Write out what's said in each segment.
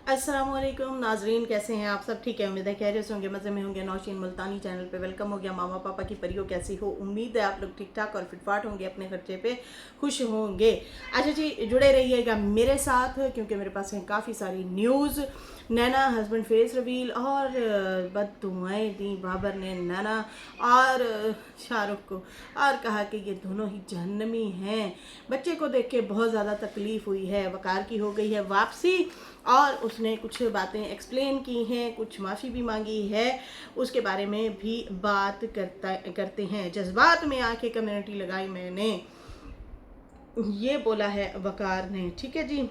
अस्सलामुअलैकुम नाजरीन, कैसे हैं आप सब? ठीक है, उम्मीद है खैरियत से होंगे, मज़े में होंगे। नौशीन मुल्तानी चैनल पे वेलकम हो गया। मामा पापा की परियों कैसी हो? उम्मीद है आप लोग ठीक ठाक और फिटफाट होंगे, अपने खर्चे पे खुश होंगे। अच्छा जी, जुड़े रहिएगा मेरे साथ क्योंकि मेरे पास हैं काफ़ी सारी न्यूज़। नैना हस्बैंड फेस रिवील और बददुआएं दी बाबर ने नैना और शाहरुख को, और कहा कि ये दोनों ही जहन्नमी हैं। बच्चे को देख के बहुत ज़्यादा तकलीफ़ हुई है। वकार की हो गई है वापसी और उसने कुछ बातें एक्सप्लेन की हैं, कुछ माफ़ी भी मांगी है। उसके बारे में भी बात करते हैं। जज्बात में आके कम्युनिटी लगाई मैंने, ये बोला है वकार ने। ठीक है जी।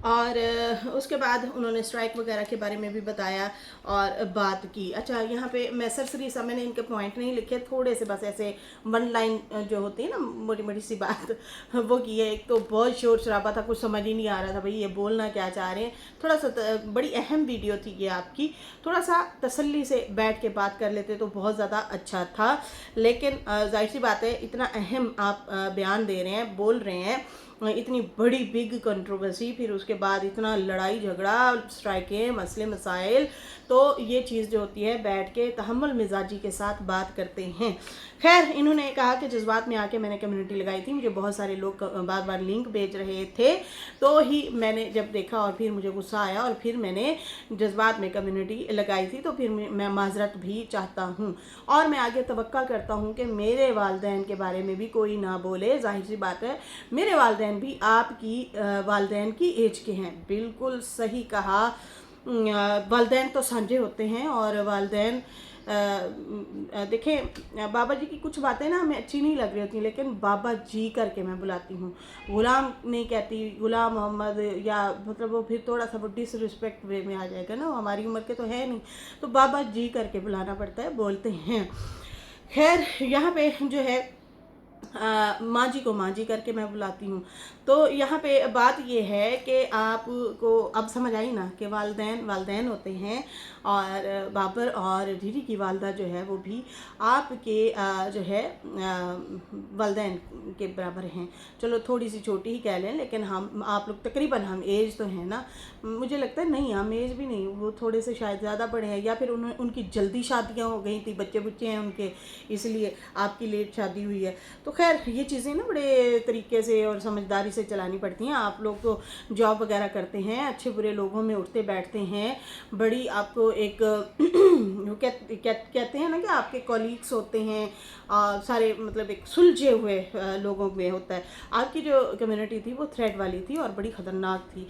और उसके बाद उन्होंने स्ट्राइक वगैरह के बारे में भी बताया और बात की। अच्छा, यहाँ पे मैं सरसरी सा, मैंने इनके पॉइंट नहीं लिखे, थोड़े से बस ऐसे वन लाइन जो होती है ना, मोटी मोटी सी बात वो की है। एक तो बहुत शोर शराबा था, कुछ समझ ही नहीं आ रहा था भाई ये बोलना क्या चाह रहे हैं। थोड़ा सा बड़ी अहम वीडियो थी ये आपकी, थोड़ा सा तसल्ली से बैठ के बात कर लेते तो बहुत ज़्यादा अच्छा था। लेकिन जाहिर सी बात है, इतना अहम आप बयान दे रहे हैं, बोल रहे हैं, इतनी बड़ी बिग कंट्रोवर्सी, फिर उसके बाद इतना लड़ाई झगड़ा, स्ट्राइकें, मसले मसाइल, तो ये चीज़ जो होती है बैठ के तहम्मुल मिजाजी के साथ बात करते हैं। खैर, इन्होंने कहा कि जज्बात में आके मैंने कम्युनिटी लगाई थी, मुझे बहुत सारे लोग बार बार लिंक भेज रहे थे, तो ही मैंने जब देखा और फिर मुझे गुस्सा आया और फिर मैंने जज्बात में कम्युनिटी लगाई थी। तो फिर मैं माजरत भी चाहता हूँ और मैं आगे तवक्का करता हूँ कि मेरे वालदैन के बारे में भी कोई ना बोले। जाहिर सी बात है, मेरे वालदैन भी आपकी वालदैन की एज के हैं। बिल्कुल सही कहा। वालदैन तो साझे होते हैं और वालदैन देखें, बाबा जी की कुछ बातें ना हमें अच्छी नहीं लग रही होती, लेकिन बाबा जी करके मैं बुलाती हूँ, गुलाम नहीं कहती। गुलाम मोहम्मद या मतलब वो फिर थोड़ा सा वो डिसरिस्पेक्ट वे में आ जाएगा ना, वो हमारी उम्र के तो है नहीं, तो बाबा जी करके बुलाना पड़ता है, बोलते हैं। खैर, यहाँ पे जो है माँ जी को माँ जी करके मैं बुलाती हूँ। तो यहाँ पे बात ये है कि आपको अब समझ आई ना कि वालदैन वालदैन होते हैं और बाबर और दीदी की वालदा जो है वो भी आपके जो है वालदैन के बराबर हैं। चलो थोड़ी सी छोटी ही कह लें, लेकिन हम आप लोग तकरीबन हम एज तो हैं ना, मुझे लगता है नहीं, हम एज भी नहीं, वो थोड़े से शायद ज़्यादा बड़े हैं, या फिर उनकी जल्दी शादियाँ हो गई थी, बच्चे बुच्चे हैं उनके, इसलिए आपकी लेट शादी हुई है। तो खैर, ये चीज़ें ना बड़े तरीके से और समझदारी से चलानी पड़ती हैं। आप लोग तो जॉब वगैरह करते हैं, अच्छे बुरे लोगों में उठते बैठते हैं, बड़ी आपको एक कहते हैं ना कि आपके कॉलीग्स होते हैं, सारे मतलब एक सुलझे हुए लोगों में होता है। आपकी जो कम्युनिटी थी वो थ्रेड वाली थी और बड़ी ख़तरनाक थी।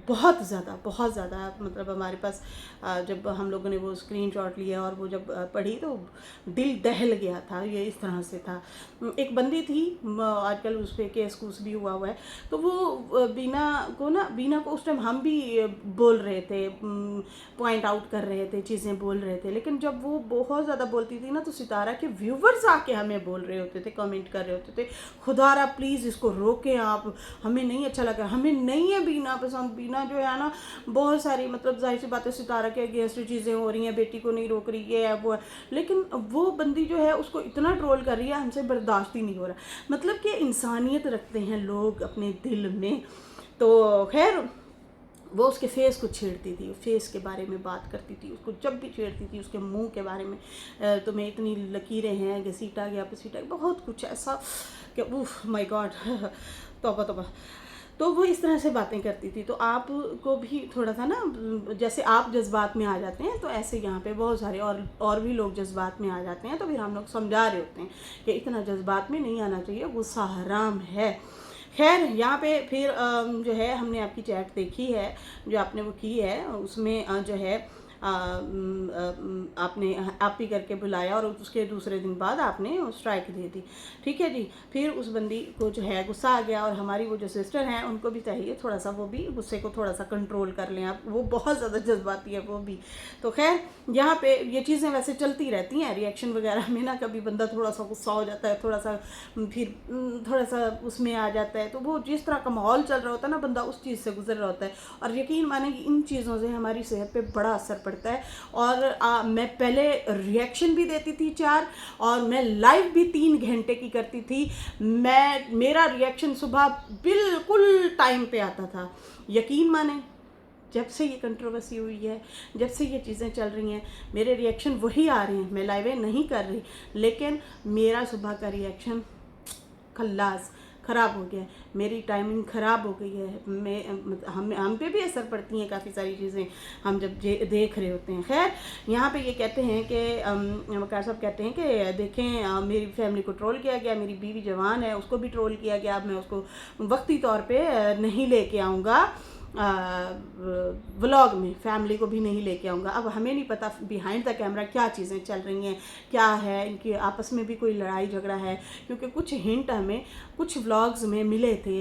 बहुत ज़्यादा मतलब हमारे पास जब हम लोगों ने वो स्क्रीन शॉट लिया और वो जब पढ़ी तो दिल दहल गया था। ये इस तरह से था। एक बंदी थी, आजकल उस पर केस कूस भी हुआ हुआ है, तो वो बीना को उस टाइम हम भी बोल रहे थे, पॉइंट आउट कर रहे थे, चीज़ें बोल रहे थे, लेकिन जब वो बहुत ज़्यादा बोलती थी ना तो सितारा के व्यूवर्स आके हमें बोल रहे होते थे, कमेंट कर रहे होते थे, खुदारा प्लीज़ इसको रोकें आप, हमें नहीं अच्छा लगा, हमें नहीं है बीना पसंद। बीना जो है ना, बहुत सारी मतलब जाहिर सी बात है सितारा के अगेंस्ट चीज़ें हो रही हैं, बेटी को नहीं रोक रही है वो है, लेकिन वो बंदी जो है उसको इतना ट्रोल कर रही है, हमसे बर्दाश्त ही नहीं हो रहा। मतलब कि इंसानियत रखते हैं लोग अपने दिल में। तो खैर, वो उसके फेस को छेड़ती थी, फेस के बारे में बात करती थी, उसको जब भी छेड़ती थी उसके मुंह के बारे में, तुम्हें इतनी लकीरें हैं, घसीटा गया पसीटा, बहुत कुछ ऐसा कि उफ माय गॉड तौबा तौबा। तो वो इस तरह से बातें करती थी। तो आपको भी थोड़ा सा ना, जैसे आप जज्बात में आ जाते हैं, तो ऐसे यहाँ पे बहुत सारे और भी लोग जज्बात में आ जाते हैं, तो फिर हम लोग समझा रहे होते हैं कि इतना जज्बात में नहीं आना चाहिए, गुस्सा हराम है। खैर, यहाँ पे फिर जो है हमने आपकी चैट देखी है जो आपने वो की है, उसमें जो है आपने आप ही करके बुलाया और उसके दूसरे दिन बाद आपने स्ट्राइक दे दी। ठीक है जी। फिर उस बंदी को जो है गुस्सा आ गया और हमारी वो जो सिस्टर हैं उनको भी चाहिए थोड़ा सा, वो भी गुस्से को थोड़ा सा कंट्रोल कर लें आप, वो बहुत ज़्यादा जज्बाती है वो भी। तो खैर, यहाँ पे ये चीज़ें वैसे चलती रहती हैं, रिएक्शन वगैरह में ना कभी बंदा थोड़ा सा गुस्सा हो जाता है, थोड़ा सा फिर थोड़ा सा उसमें आ जाता है, तो वो जिस तरह का माहौल चल रहा होता है ना, बंदा उस चीज़ से गुजर रहा होता है, और यकीन माने कि इन चीज़ों से हमारी सेहत पे बड़ा असर पड़ता है। और मैं पहले रिएक्शन भी देती थी 4 और मैं लाइव भी 3 घंटे की करती थी। मेरा रिएक्शन सुबह बिल्कुल टाइम पे आता था। यकीन माने जब से ये कंट्रोवर्सी हुई है, जब से ये चीज़ें चल रही हैं, मेरे रिएक्शन वही आ रहे हैं। मैं लाइवें नहीं कर रही, लेकिन मेरा सुबह का रिएक्शन खल्लास ख़राब हो गया है, मेरी टाइमिंग ख़राब हो गई है। हम पे भी असर पड़ती हैं काफ़ी सारी चीज़ें हम जब देख रहे होते हैं। खैर, यहाँ पे ये कहते हैं कि वकार साहब कहते हैं कि देखें मेरी फैमिली को ट्रोल किया गया, मेरी बीवी जवान है उसको भी ट्रोल किया गया, अब मैं उसको वक्ती तौर पे नहीं लेके आऊँगा व्लॉग में, फैमिली को भी नहीं लेके आऊँगा। अब हमें नहीं पता बिहाइंड द कैमरा क्या चीज़ें चल रही हैं, क्या है, इनकी आपस में भी कोई लड़ाई झगड़ा है, क्योंकि कुछ हिंट हमें कुछ व्लॉग्स में मिले थे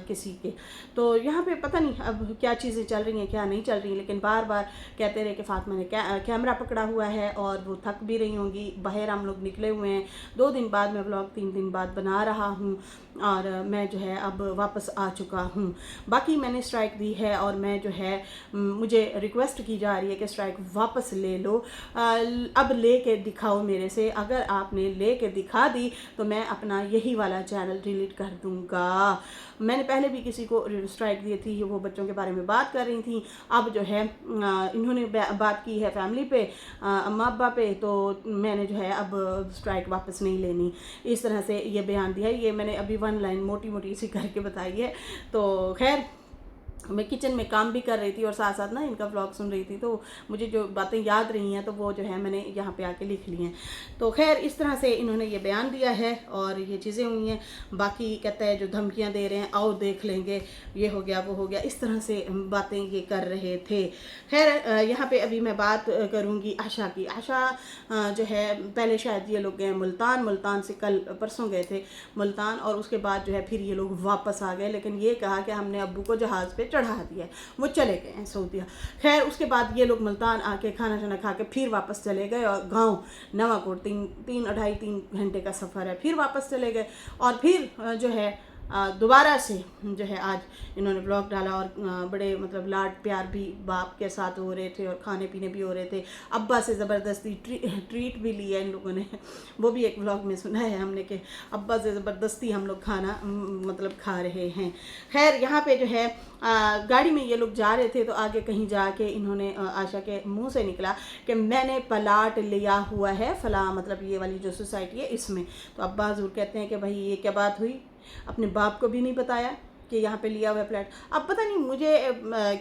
किसी के। तो यहाँ पे पता नहीं अब क्या चीज़ें चल रही हैं क्या नहीं चल रही, लेकिन बार बार कहते रहे कि फातिमा ने कैमरा पकड़ा हुआ है और वो थक भी रही होंगी। बाहर हम लोग निकले हुए हैं, 2 दिन बाद मैं व्लॉग 3 दिन बाद बना रहा हूँ और मैं जो है अब वापस आ चुका हूँ। बाकी मैंने स्ट्राइक दी है और मैं जो है मुझे रिक्वेस्ट की जा रही है कि स्ट्राइक वापस ले लो, अब ले के दिखाओ मेरे से। अगर आपने ले के दिखा दी तो मैं अपना यही वाला चैनल डिलीट कर दूँगा। मैंने पहले भी किसी को स्ट्राइक दी थी, वो बच्चों के बारे में बात कर रही थी। अब जो है इन्होंने बात की है फैमिली पे, अम्मा अब्बा पे, तो मैंने जो है अब स्ट्राइक वापस नहीं लेनी, इस तरह से ये बयान दिया है। ये मैंने अभी 1 लाइन मोटी मोटी सी करके बताई है। तो खैर, मैं किचन में काम भी कर रही थी और साथ साथ ना इनका व्लॉग सुन रही थी, तो मुझे जो बातें याद रही हैं तो वो जो है मैंने यहाँ पे आके लिख ली हैं। तो खैर, इस तरह से इन्होंने ये बयान दिया है और ये चीज़ें हुई हैं। बाकी कहता है जो धमकियाँ दे रहे हैं, आओ देख लेंगे, ये हो गया वो हो गया, इस तरह से बातें ये कर रहे थे। खैर, यहाँ पर अभी मैं बात करूँगी आशा की। आशा जो है पहले शायद ये लोग गए मुल्तान से कल परसों गए थे मुल्तान, और उसके बाद जो है फिर ये लोग वापस आ गए, लेकिन ये कहा कि हमने अब्बू को जहाज़ पे चढ़ा दिया, वो चले गए हैं सऊदीया। खैर, उसके बाद ये लोग मुल्तान आके खाना शाना खा के फिर वापस चले गए और गांव नवाकोट 3 घंटे का सफ़र है, फिर वापस चले गए। और फिर जो है दोबारा से जो है आज इन्होंने ब्लॉग डाला और बड़े मतलब लाड प्यार भी बाप के साथ हो रहे थे और खाने पीने भी हो रहे थे। अब्बा से ज़बरदस्ती ट्रीट भी लिया इन लोगों ने, वो भी एक ब्लॉग में सुना है हमने कि अब्बा से ज़बरदस्ती हम लोग खाना मतलब खा रहे हैं। खैर, यहाँ पे जो है गाड़ी में ये लोग जा रहे थे तो आगे कहीं जाके इन्होंने आशा के मुंह से निकला कि मैंने प्लाट लिया हुआ है फला, मतलब ये वाली जो सोसाइटी है इसमें। तो अब्बा हजूर कहते हैं कि भाई ये क्या बात हुई, अपने बाप को भी नहीं बताया कि यहाँ पे लिया हुआ है फ्लैट। अब पता नहीं मुझे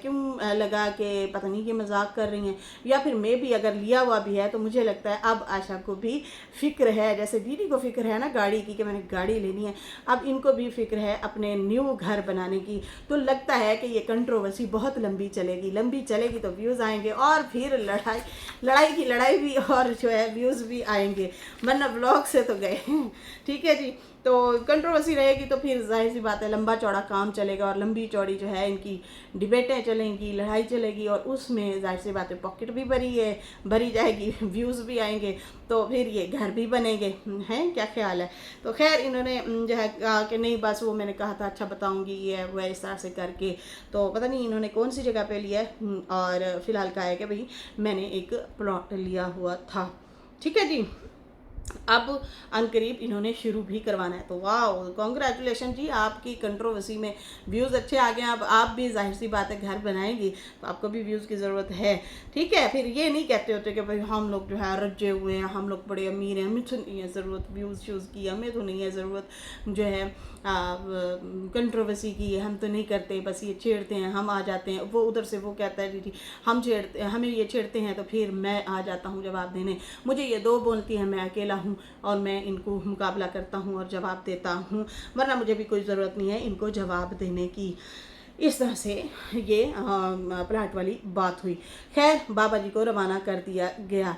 क्यों लगा कि पता नहीं ये मजाक कर रही हैं, या फिर मैं भी अगर लिया हुआ भी है तो मुझे लगता है अब आशा को भी फ़िक्र है, जैसे दीदी को फ़िक्र है ना गाड़ी की कि मैंने गाड़ी लेनी है, अब इनको भी फ़िक्र है अपने न्यू घर बनाने की। तो लगता है कि ये कंट्रोवर्सी बहुत लंबी चलेगी तो व्यूज़ आएंगे और फिर लड़ाई की लड़ाई भी, और जो है व्यूज़ भी आएंगे, वरना ब्लॉग से तो गए। ठीक है जी, तो कंट्रोवर्सी रहेगी तो फिर जाहिर सी बात है लंबा चौड़ा काम चलेगा और लंबी चौड़ी जो है इनकी डिबेटें चलेंगी, लड़ाई चलेगी, और उसमें जाहिर सी बात है पॉकेट भी भरी जाएगी, व्यूज़ भी आएंगे, तो फिर ये घर भी बनेंगे। हैं, क्या ख्याल है? तो खैर, इन्होंने जो है कहा कि नहीं बस वो मैंने कहा था अच्छा बताऊंगी, ये है वो है, इस तरह से करके। तो पता नहीं इन्होंने कौन सी जगह पे लिया है, और फिलहाल कहा है कि भाई मैंने एक प्लॉट लिया हुआ था। ठीक है जी, अब अनकरीब इन्होंने शुरू भी करवाना है। तो वाह, कॉन्ग्रेचुलेशन जी, आपकी कंट्रोवर्सी में व्यूज़ अच्छे आ गए। अब आप भी जाहिर सी बात है घर बनाएंगी तो आपको भी व्यूज़ की ज़रूरत है। ठीक है, फिर ये नहीं कहते होते कि भाई हम लोग जो है रजे हुए हैं, हम लोग बड़े अमीर हैं, हमें तो नहीं है ज़रूरत व्यूज़ शूज़ की, हमें तो नहीं है ज़रूरत जो है कंट्रोवर्सी की, हम तो नहीं करते, बस ये छेड़ते हैं, हम आ जाते हैं। वो उधर से वो कहता है दीदी हमें ये छेड़ते हैं तो फिर मैं आ जाता हूँ जवाब देने, मुझे ये 2 बोलती हैं, मैं अकेला हूँ और मैं इनको मुकाबला करता हूँ और जवाब देता हूँ, वरना मुझे भी कोई ज़रूरत नहीं है इनको जवाब देने की। इस तरह से ये प्लाट वाली बात हुई। खैर, बाबा जी को रवाना कर दिया गया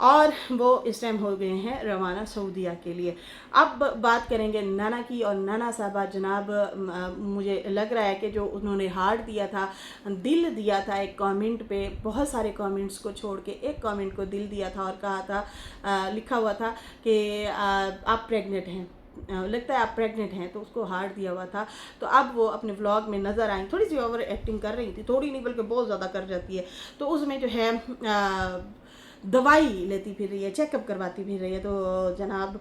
और वो इस टाइम हो गए हैं रवाना सऊदीया के लिए। अब बात करेंगे नाना की, और नाना साहबा जनाब मुझे लग रहा है कि जो उन्होंने हार्ट दिया था, दिल दिया था एक कमेंट पे, बहुत सारे कमेंट्स को छोड़ के एक कमेंट को दिल दिया था और कहा था लिखा हुआ था कि आप प्रेग्नेंट हैं। लगता है आप प्रेग्नेंट हैं, तो उसको हार्ट दिया हुआ था। तो अब वो अपने व्लॉग में नज़र आई, थोड़ी सी ओवर एक्टिंग कर रही थी, थोड़ी नहीं बल्कि बहुत ज़्यादा कर जाती है। तो उसमें जो है दवाई लेती फिर रही है, चेकअप करवाती फिर रही है। तो जनाब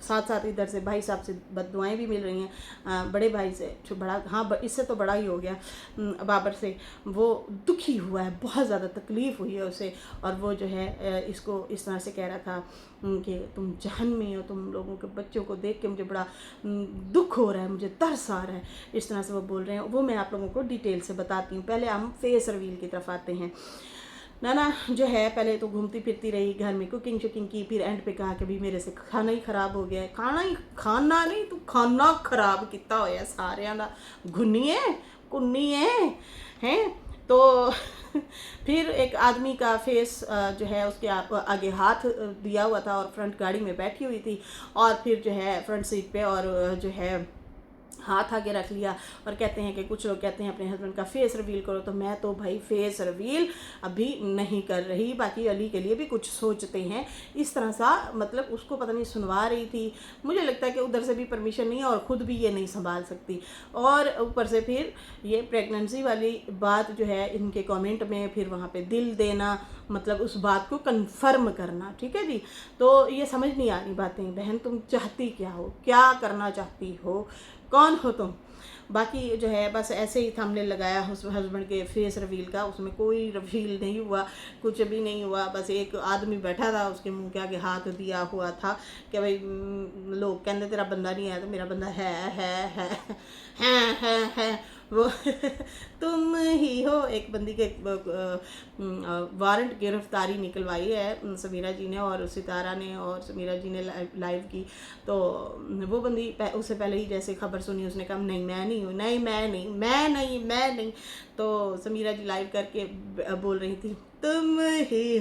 साथ साथ इधर से भाई साहब से बददुआएं भी मिल रही हैं, बड़े भाई से, जो बड़ा, हाँ इससे तो बड़ा ही हो गया, बाबर से। वो दुखी हुआ है, बहुत ज़्यादा तकलीफ़ हुई है उसे, और वो जो है इसको इस तरह से कह रहा था कि तुम जहन्नमी हो, तुम लोगों के बच्चों को देख के मुझे बड़ा दुख हो रहा है, मुझे तरस आ रहा है, इस तरह से वो बोल रहे हैं। वो मैं आप लोगों को डिटेल से बताती हूँ। पहले हम फेस रिवील की तरफ आते हैं। नाना जो है पहले तो घूमती फिरती रही घर में, कुकिंग शुकिंग की, फिर एंड पे कहा कि भी मेरे से खाना ही खराब हो गया है। खाना नहीं, तू खाना खराब किता होया सारियां दा, घुन्नीए कुन्नीए हैं। तो फिर एक आदमी का फेस जो है उसके आगे हाथ दिया हुआ था, और फ्रंट गाड़ी में बैठी हुई थी, और फिर जो है फ्रंट सीट पे, और जो है हाथ आगे रख लिया। और कहते हैं कि कुछ लोग कहते हैं अपने हस्बैंड का फेस रिवील करो, तो मैं तो भाई फेस रिवील अभी नहीं कर रही। बाकी अली के लिए भी कुछ सोचते हैं, इस तरह सा मतलब उसको पता नहीं सुनवा रही थी। मुझे लगता है कि उधर से भी परमिशन नहीं है, और ख़ुद भी ये नहीं संभाल सकती। और ऊपर से फिर ये प्रेगनेंसी वाली बात जो है, इनके कमेंट में फिर वहाँ पे दिल देना, मतलब उस बात को कंफर्म करना। ठीक है जी, तो ये समझ नहीं आ रही बातें। बहन तुम चाहती क्या हो, क्या करना चाहती हो, कौन हो तुम? बाकी जो है बस ऐसे ही थंबनेल लगाया हस्बैंड के फेस रिवील का, उसमें कोई रिवील नहीं हुआ, कुछ भी नहीं हुआ। बस एक आदमी बैठा था, उसके मुंह के आगे हाथ दिया हुआ था कि भाई लोग कहते तेरा बंदा नहीं है, तो मेरा बंदा है वो तुम ही हो। एक बंदी के वारंट गिरफ्तारी निकलवाई है समीरा जी ने और सितारा ने और समीरा जी ने लाइव की। तो वो बंदी उससे पहले ही जैसे खबर सुनी, उसने कहा नहीं मैं नहीं हूँ, नहीं मैं नहीं। तो समीरा जी लाइव करके बोल रही थी तुम ही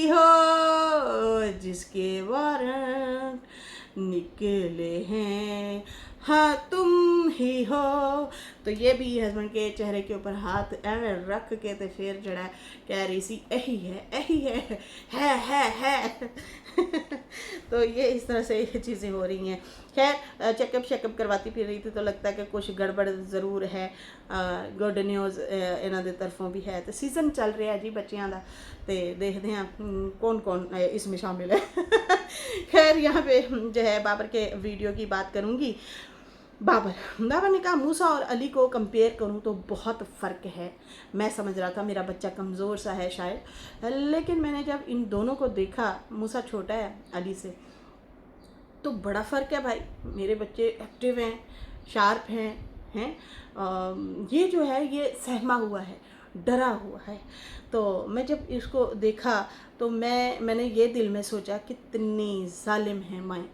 हो जिसके वारंट निकले हैं, हाँ तुम ही हो। तो ये भी हस्बैंड के चेहरे के ऊपर हाथ ऐवे रख के तो फिर जड़ा कह रही सी यही है तो ये इस तरह से ये चीज़ें हो रही हैं। खैर चेकअप करवाती फिर रही थी, तो लगता है कि कुछ गड़बड़ ज़रूर है। गुड न्यूज़ इन्हों की तरफों भी है। तो सीज़न चल रहा है जी बच्चों का, तो देखते हैं कौन कौन इसमें शामिल है खैर यहाँ पे जो है बाबर के वीडियो की बात करूँगी। बाबर ने कहा मूसा और अली को कंपेयर करूं तो बहुत फ़र्क है। मैं समझ रहा था मेरा बच्चा कमज़ोर सा है शायद, लेकिन मैंने जब इन दोनों को देखा, मूसा छोटा है अली से, तो बड़ा फ़र्क है भाई। मेरे बच्चे एक्टिव हैं, शार्प हैं ये जो है ये सहमा हुआ है, डरा हुआ है। तो मैं जब इसको देखा तो मैंने ये दिल में सोचा कितनी जालिम है माएँ।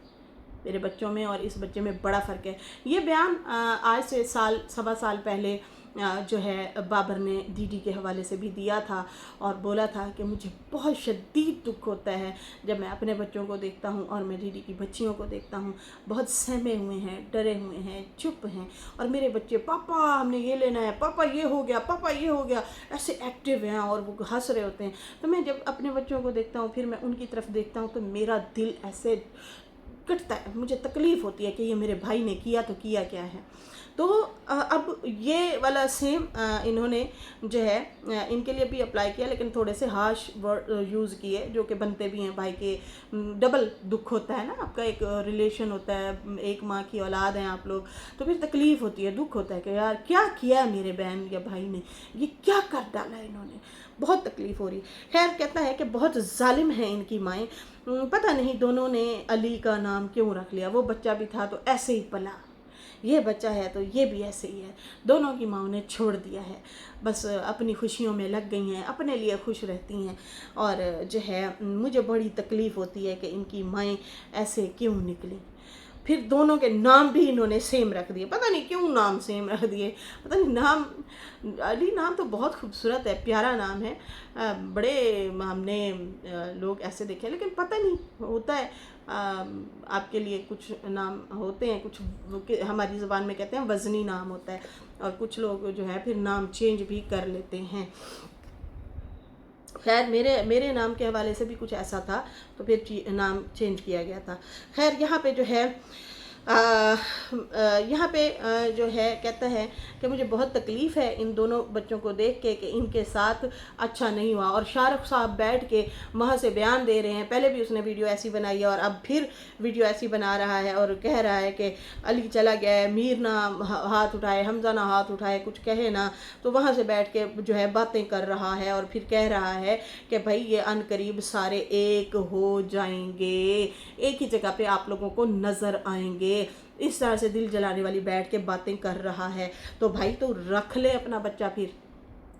मेरे बच्चों में और इस बच्चे में बड़ा फ़र्क है। ये बयान आज से सवा साल पहले जो है बाबर ने दीदी के हवाले से भी दिया था, और बोला था कि मुझे बहुत शदीद दुख होता है जब मैं अपने बच्चों को देखता हूँ और मैं दीदी की बच्चियों को देखता हूँ, बहुत सहमे हुए हैं, डरे हुए हैं, चुप हैं, और मेरे बच्चे पापा हमने ये लेना है, पापा ये हो गया, पापा ये हो गया, ऐसे एक्टिव हैं और वो हंस रहे होते हैं। तो मैं जब अपने बच्चों को देखता हूँ, फिर मैं उनकी तरफ देखता हूँ, तो मेरा दिल ऐसे कटता है, मुझे तकलीफ़ होती है कि ये मेरे भाई ने किया तो किया क्या है। तो अब ये वाला सेम इन्होंने जो है इनके लिए भी अप्लाई किया, लेकिन थोड़े से हार्श वर्ड यूज़ किए जो कि बनते भी हैं भाई के। डबल दुख होता है ना, आपका एक रिलेशन होता है, एक माँ की औलाद हैं आप लोग, तो फिर तकलीफ़ होती है, दुख होता है कि यार क्या किया मेरे बहन या भाई ने, ये क्या कर डाला इन्होंने, बहुत तकलीफ़ हो रही। खैर कहता है कि बहुत जालिम है इनकी माएँ, पता नहीं दोनों ने अली का नाम क्यों रख लिया। वो बच्चा भी था तो ऐसे ही पला, ये बच्चा है तो ये भी ऐसे ही है। दोनों की माँओं ने छोड़ दिया है, बस अपनी खुशियों में लग गई हैं, अपने लिए खुश रहती हैं। और जो है मुझे बड़ी तकलीफ़ होती है कि इनकी माएँ ऐसे क्यों निकली। फिर दोनों के नाम भी इन्होंने सेम रख दिए, पता नहीं क्यों नाम सेम रख दिए, पता नहीं। नाम अली नाम तो बहुत खूबसूरत है, प्यारा नाम है, बड़े हमने लोग ऐसे देखे, लेकिन पता नहीं होता है आपके लिए कुछ नाम होते हैं, कुछ हमारी ज़ुबान में कहते हैं वज़नी नाम होता है, और कुछ लोग जो है फिर नाम चेंज भी कर लेते हैं। خیر میرے نام کے حوالے سے بھی کچھ ایسا تھا تو پھر نام چینج کیا گیا تھا. خیر یہاں پہ جو ہے یہاں پہ جو ہے کہتا ہے کہ مجھے بہت تکلیف ہے ان دونوں بچوں کو دیکھ کے کہ ان کے ساتھ اچھا نہیں ہوا. اور شاہ رخ صاحب بیٹھ کے وہاں سے بیان دے رہے ہیں. پہلے بھی اس نے ویڈیو ایسی بنائی ہے اور اب پھر ویڈیو ایسی بنا رہا ہے اور کہہ رہا ہے کہ علی چلا گیا ہے, میر نہ ہاتھ اٹھائے, حمزہ نہ ہاتھ اٹھائے, کچھ کہے نہ. تو وہاں سے بیٹھ کے جو ہے باتیں کر رہا ہے اور پھر کہہ رہا ہے کہ بھائی یہ ان قریب سارے ایک ہو جائیں گے, ایک ہی جگہ پہ آپ لوگوں کو نظر آئیں گے. اس طرح سے دل جلانے والی بیٹھ کے باتیں کر رہا ہے. تو بھائی تو رکھ لے اپنا بچہ. پھر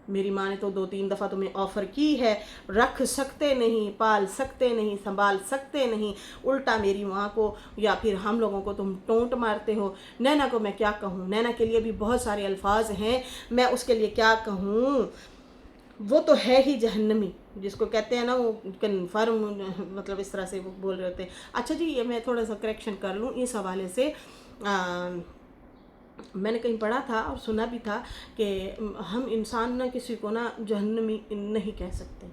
میری ماں نے تو 2-3 دفعہ تمہیں آفر کی ہے, رکھ سکتے نہیں, پال سکتے نہیں, سنبھال سکتے نہیں, الٹا میری ماں کو یا پھر ہم لوگوں کو تم ٹونٹ مارتے ہو. نینا کو میں کیا کہوں, نینا کے لیے بھی بہت سارے الفاظ ہیں, میں اس کے لیے کیا کہوں. وہ تو ہے ہی جہنمی, جس کو کہتے ہیں نا وہ کنفرم, مطلب اس طرح سے وہ بول رہے ہوتے ہیں. اچھا جی یہ میں تھوڑا سا کریکشن کر لوں اس حوالے سے. میں نے کہیں پڑھا تھا اور سنا بھی تھا کہ ہم انسان نہ کسی کو نا جہنمی نہیں کہہ سکتے,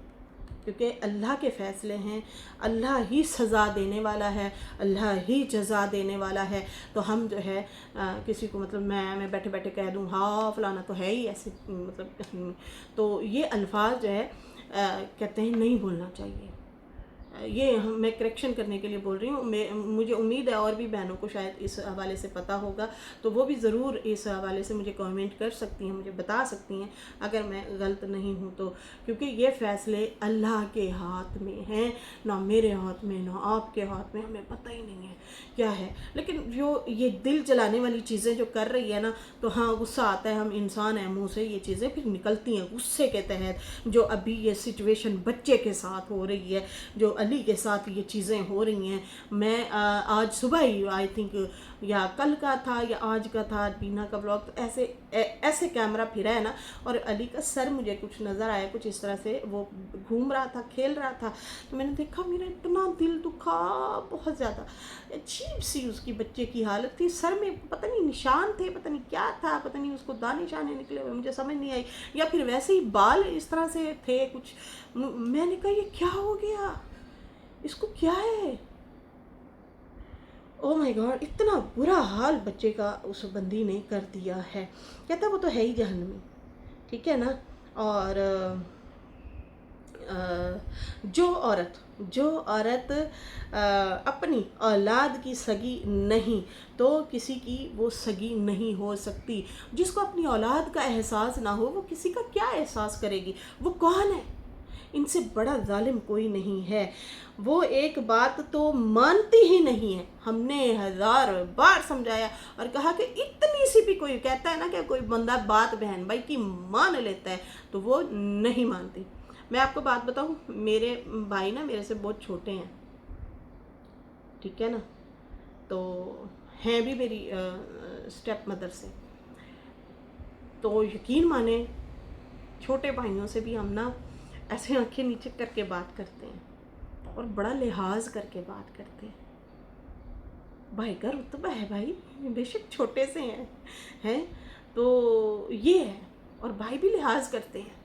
کیونکہ اللہ کے فیصلے ہیں, اللہ ہی سزا دینے والا ہے, اللہ ہی جزا دینے والا ہے. تو ہم جو ہے کسی کو مطلب میں بیٹھے بیٹھے کہہ دوں ہاں فلانا تو ہے ہی ایسے, مطلب تو یہ الفاظ جو ہے کہتے ہیں نہیں بولنا چاہیے. یہ میں کریکشن کرنے کے لیے بول رہی ہوں. مجھے امید ہے اور بھی بہنوں کو شاید اس حوالے سے پتہ ہوگا, تو وہ بھی ضرور اس حوالے سے مجھے کامنٹ کر سکتی ہیں, مجھے بتا سکتی ہیں اگر میں غلط نہیں ہوں تو. کیونکہ یہ فیصلے اللہ کے ہاتھ میں ہیں, نہ میرے ہاتھ میں نہ آپ کے ہاتھ میں. ہمیں پتہ ہی نہیں ہے کیا ہے. لیکن جو یہ دل جلانے والی چیزیں جو کر رہی ہے نا, تو ہاں غصہ آتا ہے, ہم انسان ہیں, منہ سے یہ چیزیں پھر نکلتی ہیں غصے کے تحت. جو ابھی یہ سچویشن بچے کے ساتھ ہو رہی ہے, جو علی کے ساتھ یہ چیزیں ہو رہی ہیں. میں آج صبح ہی آئی تھنک یا کل کا تھا یا آج کا تھا, بینا کا بلاگ, تو ایسے کیمرہ پھرا ہے نا, اور علی کا سر مجھے کچھ نظر آیا, کچھ اس طرح سے وہ گھوم رہا تھا, کھیل رہا تھا. تو میں نے دیکھا, میرا اتنا دل دکھا بہت زیادہ. عجیب سی اس کی بچے کی حالت تھی, سر میں پتہ نہیں نشان تھے, پتہ نہیں کیا تھا, پتہ نہیں اس کو دانے شانے نکلے ہوئے, مجھے سمجھ نہیں آئی, یا پھر ویسے ہی بال اس طرح سے تھے کچھ. میں نے کہا یہ کیا ہو گیا, اس کو کیا ہے. او مائی گاڈ, اتنا برا حال بچے کا اس بندی نے کر دیا ہے. کہتا وہ تو ہے ہی جہنمی, ٹھیک ہے نا. اور جو عورت اپنی اولاد کی سگی نہیں تو کسی کی وہ سگی نہیں ہو سکتی. جس کو اپنی اولاد کا احساس نہ ہو وہ کسی کا کیا احساس کرے گی. وہ کون ہے؟ ان سے بڑا ظالم کوئی نہیں ہے. وہ ایک بات تو مانتی ہی نہیں ہے. ہم نے 1000 بار سمجھایا اور کہا کہ اتنی سی بھی کوئی کہتا ہے نا کہ کوئی بندہ بات بہن بھائی کی مان لیتا ہے, تو وہ نہیں مانتی. میں آپ کو بات بتاؤں, میرے بھائی نا میرے سے بہت چھوٹے ہیں, ٹھیک ہے نا, تو ہیں بھی میری اسٹیپ مدر سے. تو یقین مانے چھوٹے بھائیوں سے بھی ہم نا ایسے آنکھیں نیچے کر کے بات کرتے ہیں اور بڑا لحاظ کر کے بات کرتے ہیں. بھائی کا رتبہ ہے بھائی, بے شک چھوٹے سے ہیں تو یہ ہے. اور بھائی بھی لحاظ کرتے ہیں,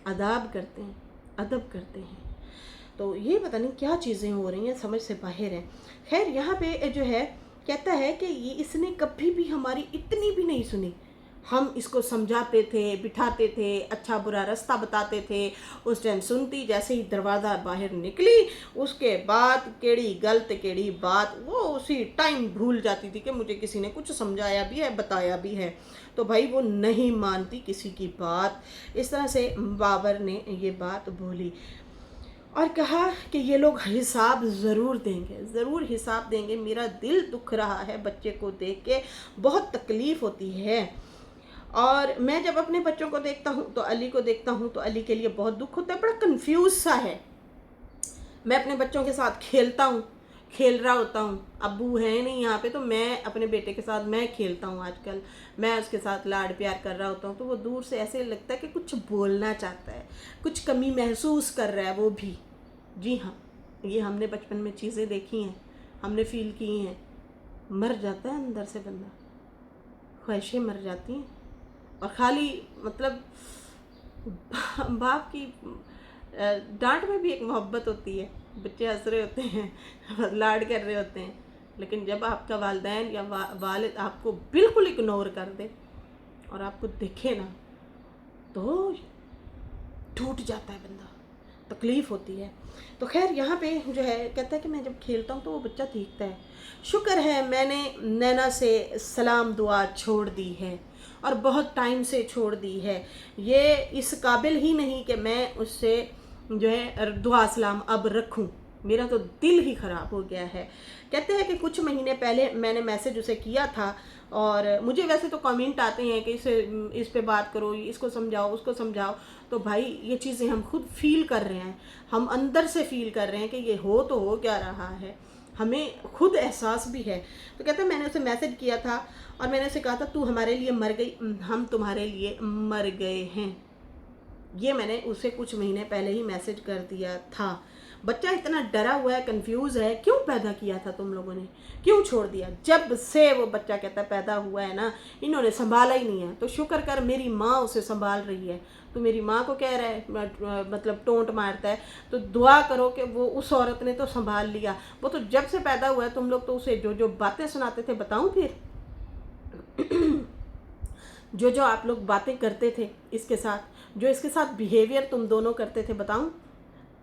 آداب کرتے ہیں, ادب کرتے ہیں. تو یہ پتہ نہیں کیا چیزیں ہو رہی ہیں, سمجھ سے باہر ہیں. خیر یہاں پہ جو ہے کہتا ہے کہ اس نے کبھی بھی ہماری اتنی بھی نہیں سنی. ہم اس کو سمجھاتے تھے, بٹھاتے تھے, اچھا برا رستہ بتاتے تھے, اس ٹائم سنتی. جیسے ہی دروازہ باہر نکلی اس کے بعد کیڑی غلط کیڑی بات وہ اسی ٹائم بھول جاتی تھی کہ مجھے کسی نے کچھ سمجھایا بھی ہے, بتایا بھی ہے. تو بھائی وہ نہیں مانتی کسی کی بات. اس طرح سے بابر نے یہ بات بولی اور کہا کہ یہ لوگ حساب ضرور دیں گے, ضرور حساب دیں گے. میرا دل دکھ رہا ہے بچے کو دیکھ کے, بہت تکلیف ہوتی ہے. اور میں جب اپنے بچوں کو دیکھتا ہوں تو علی کو دیکھتا ہوں تو علی کے لیے بہت دکھ ہوتا ہے, بڑا کنفیوز سا ہے. میں اپنے بچوں کے ساتھ کھیلتا ہوں, کھیل رہا ہوتا ہوں, ابو ہیں نہیں یہاں پہ, تو میں اپنے بیٹے کے ساتھ میں کھیلتا ہوں. آج کل میں اس کے ساتھ لاڈ پیار کر رہا ہوتا ہوں, تو وہ دور سے ایسے لگتا ہے کہ کچھ بولنا چاہتا ہے, کچھ کمی محسوس کر رہا ہے وہ بھی. جی ہاں, یہ ہم نے بچپن میں چیزیں دیکھی ہیں, ہم نے فیل کی ہیں. مر جاتا ہے اندر سے بندہ, خواہشیں مر جاتی ہیں. اور خالی مطلب باپ کی डांट में भी एक मोहब्बत होती है, बच्चे हंस रहे होते हैं लाड कर रहे होते हैं, लेकिन जब आपका वालिदैन या वालिद आपको बिल्कुल इग्नोर कर दे और आपको देखे ना तो टूट जाता है बंदा, तकलीफ़ होती है। तो खैर यहाँ पे जो है कहता है कि मैं जब खेलता हूँ तो वो बच्चा भीगता है। शुक्र है मैंने नैना से सलाम दुआ छोड़ दी है और बहुत टाइम से छोड़ दी है, ये इस काबिल ही नहीं कि मैं उससे जो है दुआ सलाम अब रखूँ, मेरा तो दिल ही ख़राब हो गया है। कहते हैं कि कुछ महीने पहले मैंने मैसेज उसे किया था और मुझे वैसे तो कमेंट आते हैं कि इस पे बात करो, इसको समझाओ, उसको समझाओ, तो भाई ये चीज़ें हम खुद फील कर रहे हैं, हम अंदर से फील कर रहे हैं कि ये हो तो हो क्या रहा है, हमें खुद एहसास भी है। तो कहते हैं मैंने उसे मैसेज किया था और मैंने उसे कहा था तू हमारे लिए मर गई, हम तुम्हारे लिए मर गए हैं। ये मैंने उसे कुछ महीने पहले ही मैसेज कर दिया था। बच्चा इतना डरा हुआ है, कंफ्यूज है, क्यों पैदा किया था तुम लोगों ने, क्यों छोड़ दिया? जब से वो बच्चा कहता है पैदा हुआ है ना, इन्होंने संभाला ही नहीं है। तो शुक्र कर मेरी माँ उसे संभाल रही है। तो मेरी माँ को कह रहा है मतलब टोंट मारता है, तो दुआ करो कि वो उस औरत ने तो संभाल लिया। वो तो जब से पैदा हुआ है तुम लोग तो उसे जो जो बातें सुनाते थे, बताऊँ फिर जो जो आप लोग बातें करते थे इसके साथ, जो इसके साथ बिहेवियर तुम दोनों करते थे, बताऊं?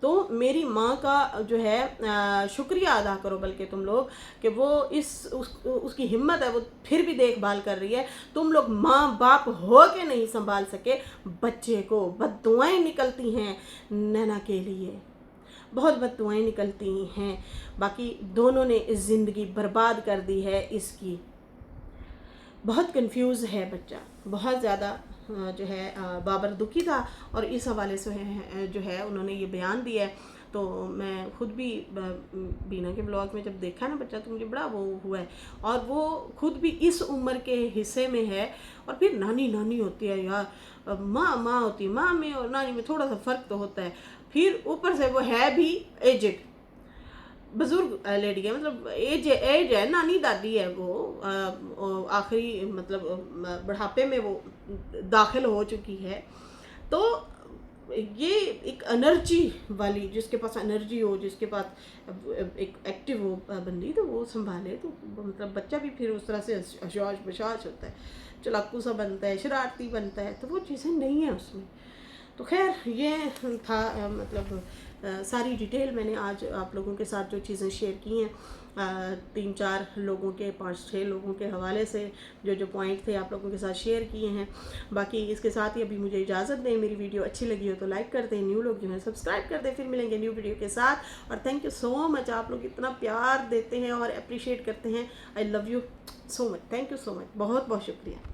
तो मेरी माँ का जो है शुक्रिया अदा करो बल्कि तुम लोग कि वो उसकी हिम्मत है, वो फिर भी देखभाल कर रही है। तुम लोग माँ बाप हो के नहीं संभाल सके बच्चे को। बद्दुआएं निकलती हैं नैना के लिए, बहुत बद्दुआएं निकलती हैं। बाकी दोनों ने ज़िंदगी बर्बाद कर दी है इसकी। बहुत कंफ्यूज है बच्चा, बहुत ज़्यादा जो है बाबर दुखी था और इस हवाले से जो है उन्होंने ये बयान दिया है। तो मैं खुद भी बीना के ब्लॉग में जब देखा ना बच्चा तो मुझे बड़ा वो हुआ है, और वो खुद भी इस उम्र के हिस्से में है। और फिर नानी नानी होती है यार, माँ माँ होती है, माँ में और नानी में थोड़ा सा फ़र्क तो होता है। फिर ऊपर से वो है भी एजेड, बुजुर्ग लेडी है, मतलब एज है, नानी दादी है वो, आखिरी मतलब बुढ़ापे में वो दाखिल हो चुकी है। तो ये एक एनर्जी वाली, जिसके पास एनर्जी हो, जिसके पास एक एक्टिव हो बंदी, तो वो संभाले तो मतलब बच्चा भी फिर उस तरह से हशाश बशाश होता है, चलाकू सा बनता है, शरारती बनता है, तो वो चीज़ें नहीं है उसमें। तो खैर ये था मतलब सारी डिटेल मैंने आज आप लोगों के साथ जो चीज़ें शेयर की हैं, 3-4 लोगों के 5-6 लोगों के हवाले से जो जो पॉइंट थे आप लोगों के साथ शेयर किए हैं। बाकी इसके साथ ही अभी मुझे इजाज़त दें। मेरी वीडियो अच्छी लगी हो तो लाइक कर दें, न्यू लोग जो हैं सब्सक्राइब कर दें। फिर मिलेंगे न्यू वीडियो के साथ। और थैंक यू सो मच, आप लोग इतना प्यार देते हैं और अप्रिशिएट करते हैं। I love you so much, thank you so much, बहुत बहुत शुक्रिया।